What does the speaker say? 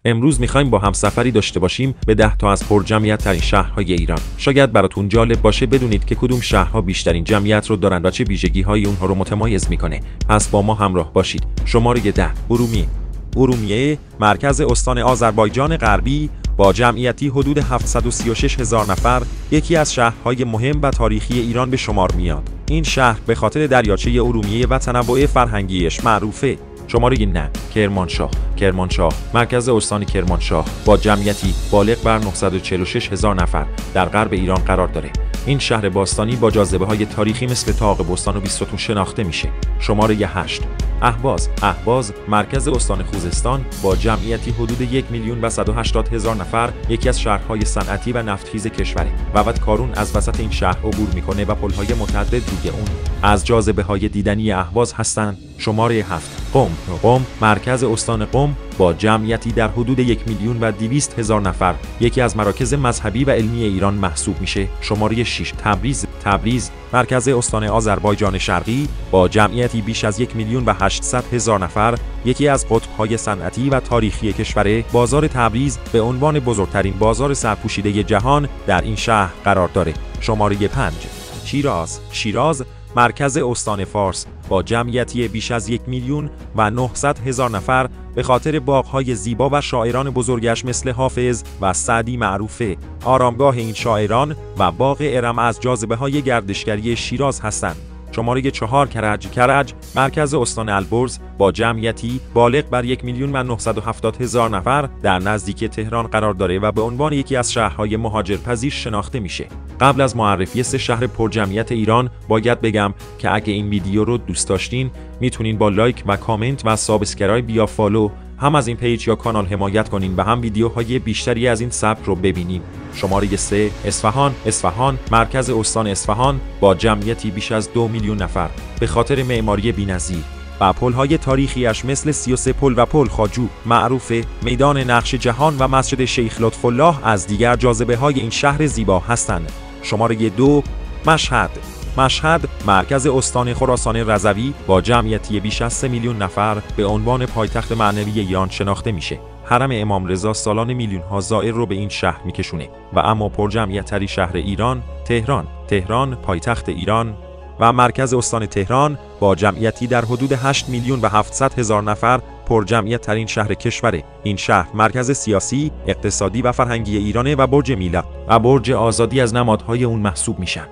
امروز میخوایم با هم سفری داشته باشیم به 10 تا از پرجمعیت ترین شهرهای ایران. شاید براتون جالب باشه بدونید که کدوم شهرها بیشترین جمعیت رو دارن و چه ویژگی‌های اونها رو متمایز میکنه. پس با ما همراه باشید. شماره 10 ارومیه، مرکز استان آذربایجان غربی با جمعیتی حدود 736,000 نفر، یکی از شهرهای مهم و تاریخی ایران به شمار میاد. این شهر به خاطر دریاچه ارومیه و تنوع فرهنگیش معروفه. شماره 9 کرمانشاه، مرکز استان کرمانشاه با جمعیتی بالغ بر 946,000 نفر در غرب ایران قرار داره. این شهر باستانی با جاذبه‌های تاریخی مثل طاق بستان و بیستون شناخته میشه. شماره 8 اهواز، مرکز استان خوزستان با جمعیتی حدود 1,180,000 نفر، یکی از شهرهای صنعتی و نفتخیز کشوره. وود کارون از وسط این شهر عبور میکنه و پل‌های متعدد روی اون از جاذبه‌های دیدنی اهواز هستن. شماره 7 قم، مرکز استان قم با جمعیتی در حدود 1,200,000 نفر، یکی از مراکز مذهبی و علمی ایران محسوب میشه. شماره 6 تبریز، مرکز استان آذربایجان شرقی با جمعیتی بیش از 1,800,000 نفر، یکی از قطب‌های صنعتی و تاریخی کشور. بازار تبریز به عنوان بزرگترین بازار سرپوشیده جهان در این شهر قرار داره. شماره 5 شیراز، مرکز استان فارس با جمعیتی بیش از 1,900,000 نفر، به خاطر باغ‌های زیبا و شاعران بزرگش مثل حافظ و سعدی معروفه. آرامگاه این شاعران و باغ ارم از جاذبه‌های گردشگری شیراز هستند. شماره 4 کرج، مرکز استان البرز با جمعیتی بالغ بر 1,970,000 نفر در نزدیکی تهران قرار داره و به عنوان یکی از شهرهای مهاجرپذیر شناخته میشه. قبل از معرفی 3 شهر پرجمعیت ایران باید بگم که اگه این ویدیو رو دوست داشتین میتونین با لایک و کامنت و سابسکرایب یا فالو هم از این پیج یا کانال حمایت کنین و هم ویدیوهای بیشتری از این سبک رو ببینیم. شماره 3 اصفهان، مرکز استان اصفهان با جمعیتی بیش از 2 میلیون نفر، به خاطر معماری بی‌نظیر و پل‌های تاریخیش مثل 33 پل و پل خواجو معروفه. میدان نقش جهان و مسجد شیخ لطف الله از دیگر جاذبه‌های این شهر زیبا هستند. شماره 2 مشهد، مرکز استان خراسان رضوی با جمعیتی بیش از 3 میلیون نفر، به عنوان پایتخت معنوی ایران شناخته میشه. حرم امام رضا سالانه میلیون‌ها زائر رو به این شهر میکشونه. و اما پرجمعیت ترین شهر ایران تهران، پایتخت ایران و مرکز استان تهران با جمعیتی در حدود 8,700,000 نفر، پرجمعیت ترین شهر کشوره. این شهر مرکز سیاسی، اقتصادی و فرهنگی ایرانه و برج میلاد و برج آزادی از نمادهای اون محسوب میشن.